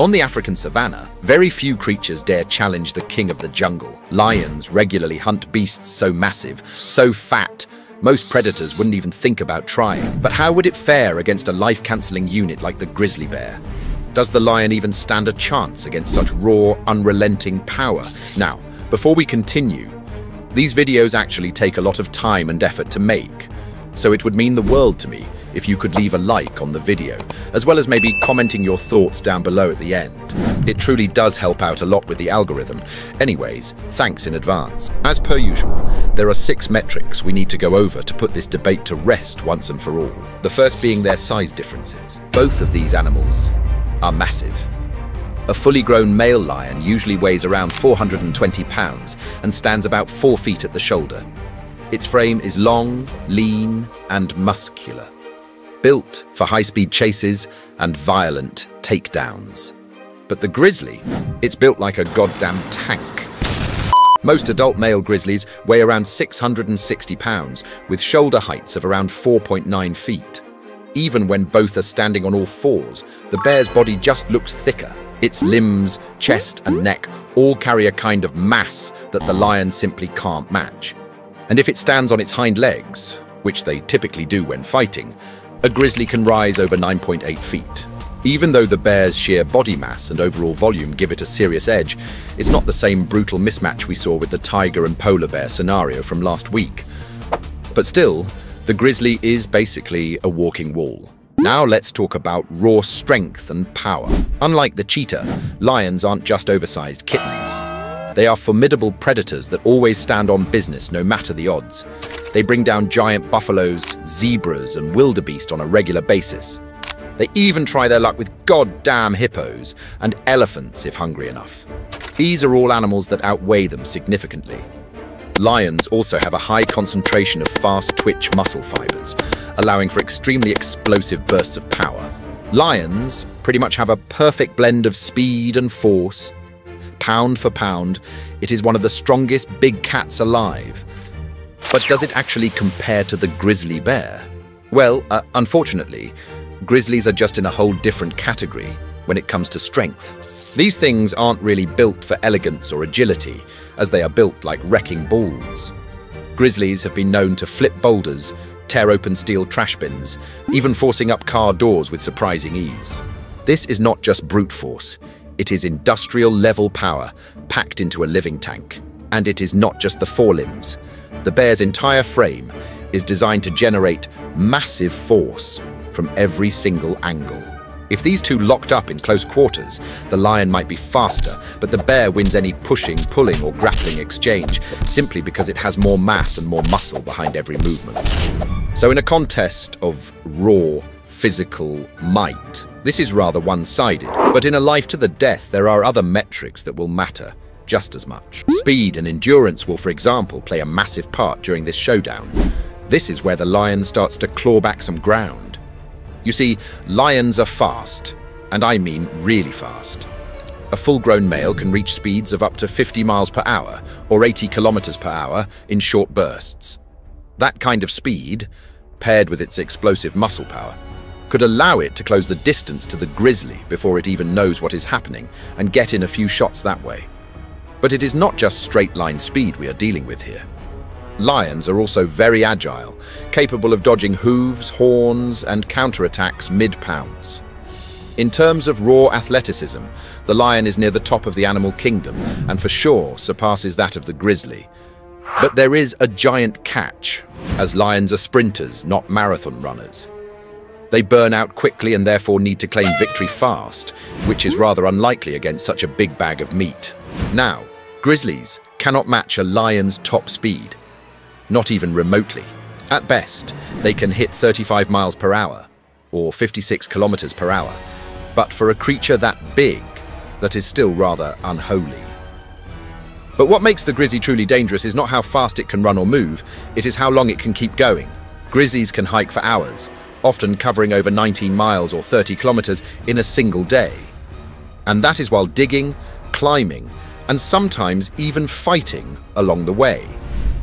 On the African savanna, very few creatures dare challenge the king of the jungle. Lions regularly hunt beasts so massive, so fat, most predators wouldn't even think about trying. But how would it fare against a life-cancelling unit like the grizzly bear? Does the lion even stand a chance against such raw, unrelenting power? Now, before we continue, these videos actually take a lot of time and effort to make, so it would mean the world to me if you could leave a like on the video, as well as maybe commenting your thoughts down below at the end. It truly does help out a lot with the algorithm. Anyways, thanks in advance. As per usual, there are 6 metrics we need to go over to put this debate to rest once and for all. The first being their size differences. Both of these animals are massive. A fully grown male lion usually weighs around 420 pounds and stands about 4 feet at the shoulder. Its frame is long, lean, and muscular, built for high-speed chases and violent takedowns. But the grizzly, it's built like a goddamn tank. Most adult male grizzlies weigh around 660 pounds, with shoulder heights of around 4.9 feet. Even when both are standing on all fours, the bear's body just looks thicker. Its limbs, chest, and neck all carry a kind of mass that the lion simply can't match. And if it stands on its hind legs, which they typically do when fighting, a grizzly can rise over 9.8 feet. Even though the bear's sheer body mass and overall volume give it a serious edge, it's not the same brutal mismatch we saw with the tiger and polar bear scenario from last week. But still, the grizzly is basically a walking wall. Now let's talk about raw strength and power. Unlike the cheetah, lions aren't just oversized kittens. They are formidable predators that always stand on business no matter the odds. They bring down giant buffaloes, zebras, and wildebeest on a regular basis. They even try their luck with goddamn hippos and elephants if hungry enough. These are all animals that outweigh them significantly. Lions also have a high concentration of fast-twitch muscle fibers, allowing for extremely explosive bursts of power. Lions pretty much have a perfect blend of speed and force. Pound for pound, it is one of the strongest big cats alive. But does it actually compare to the grizzly bear? Well, unfortunately, grizzlies are just in a whole different category when it comes to strength. These things aren't really built for elegance or agility, as they are built like wrecking balls. Grizzlies have been known to flip boulders, tear open steel trash bins, even forcing up car doors with surprising ease. This is not just brute force, it is industrial-level power packed into a living tank. And it is not just the forelimbs. The bear's entire frame is designed to generate massive force from every single angle. If these two locked up in close quarters, the lion might be faster, but the bear wins any pushing, pulling, or grappling exchange simply because it has more mass and more muscle behind every movement. So in a contest of raw, physical might, this is rather one-sided. But in a life to the death, there are other metrics that will matter just as much. Speed and endurance will, for example, play a massive part during this showdown. This is where the lion starts to claw back some ground. You see, lions are fast, and I mean really fast. A full-grown male can reach speeds of up to 50 miles per hour or 80 kilometers per hour in short bursts. That kind of speed, paired with its explosive muscle power, could allow it to close the distance to the grizzly before it even knows what is happening and get in a few shots that way. But it is not just straight-line speed we are dealing with here. Lions are also very agile, capable of dodging hooves, horns, and counterattacks mid-pounce. In terms of raw athleticism, the lion is near the top of the animal kingdom and for sure surpasses that of the grizzly. But there is a giant catch, as lions are sprinters, not marathon runners. They burn out quickly and therefore need to claim victory fast, which is rather unlikely against such a big bag of meat. Now, grizzlies cannot match a lion's top speed, not even remotely. At best, they can hit 35 miles per hour, or 56 kilometers per hour. But for a creature that big, that is still rather unholy. But what makes the grizzly truly dangerous is not how fast it can run or move, it is how long it can keep going. Grizzlies can hike for hours, often covering over 19 miles or 30 kilometers in a single day. And that is while digging, climbing, and sometimes even fighting along the way.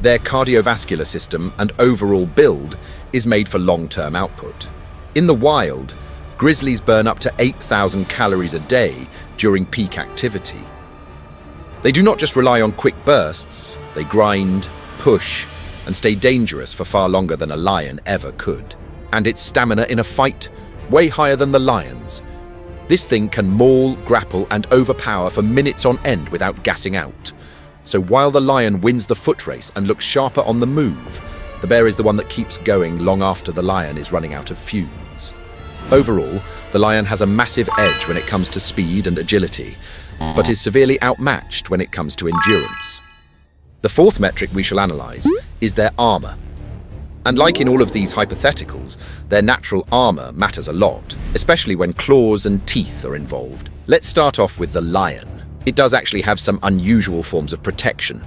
Their cardiovascular system and overall build is made for long-term output. In the wild, Grizzlies burn up to 8,000 calories a day during peak activity. They do not just rely on quick bursts, they grind, push, and stay dangerous for far longer than a lion ever could. And its stamina in a fight, way higher than the lion's. This thing can maul, grapple, and overpower for minutes on end without gassing out. So while the lion wins the foot race and looks sharper on the move, the bear is the one that keeps going long after the lion is running out of fumes. Overall, the lion has a massive edge when it comes to speed and agility, but is severely outmatched when it comes to endurance. The fourth metric we shall analyze is their armor. And like in all of these hypotheticals, their natural armor matters a lot, especially when claws and teeth are involved. Let's start off with the lion. It does actually have some unusual forms of protection.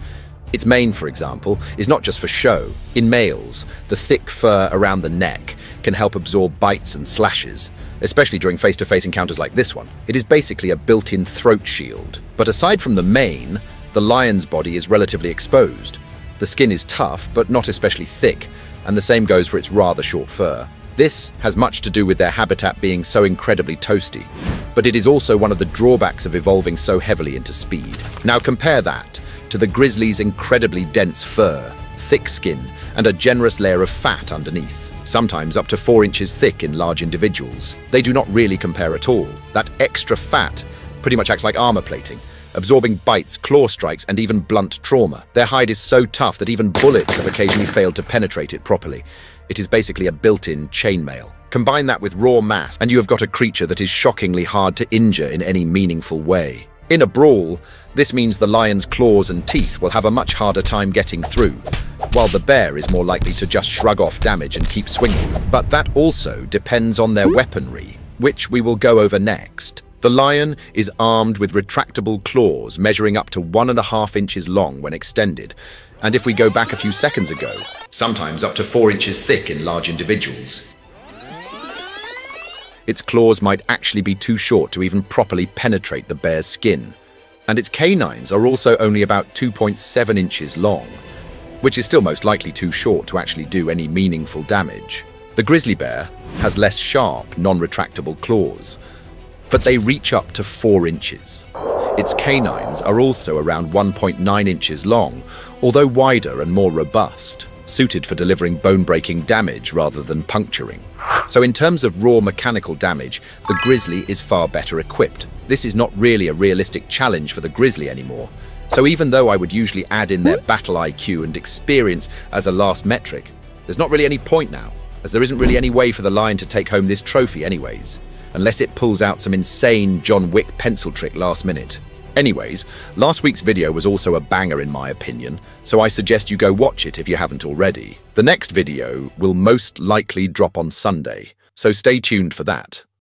Its mane, for example, is not just for show. In males, the thick fur around the neck can help absorb bites and slashes, especially during face-to-face encounters like this one. It is basically a built-in throat shield. But aside from the mane, the lion's body is relatively exposed. The skin is tough, but not especially thick, and the same goes for its rather short fur. This has much to do with their habitat being so incredibly toasty, but it is also one of the drawbacks of evolving so heavily into speed. Now compare that to the grizzly's incredibly dense fur, thick skin, and a generous layer of fat underneath, sometimes up to 4 inches thick in large individuals. They do not really compare at all. That extra fat pretty much acts like armor plating, absorbing bites, claw strikes, and even blunt trauma. Their hide is so tough that even bullets have occasionally failed to penetrate it properly. It is basically a built-in chainmail. Combine that with raw mass, and you have got a creature that is shockingly hard to injure in any meaningful way. In a brawl, this means the lion's claws and teeth will have a much harder time getting through, while the bear is more likely to just shrug off damage and keep swinging. But that also depends on their weaponry, which we will go over next. The lion is armed with retractable claws measuring up to 1.5 inches long when extended, and if we go back a few seconds ago, sometimes up to 4 inches thick in large individuals. Its claws might actually be too short to even properly penetrate the bear's skin, and its canines are also only about 2.7 inches long, which is still most likely too short to actually do any meaningful damage. The grizzly bear has less sharp, non-retractable claws, but they reach up to 4 inches. Its canines are also around 1.9 inches long, although wider and more robust, suited for delivering bone-breaking damage rather than puncturing. So in terms of raw mechanical damage, the grizzly is far better equipped. This is not really a realistic challenge for the grizzly anymore. So even though I would usually add in their battle IQ and experience as a last metric, there's not really any point now, as there isn't really any way for the lion to take home this trophy anyways, unless it pulls out some insane John Wick pencil trick last minute. Anyways, last week's video was also a banger in my opinion, so I suggest you go watch it if you haven't already. The next video will most likely drop on Sunday, so stay tuned for that.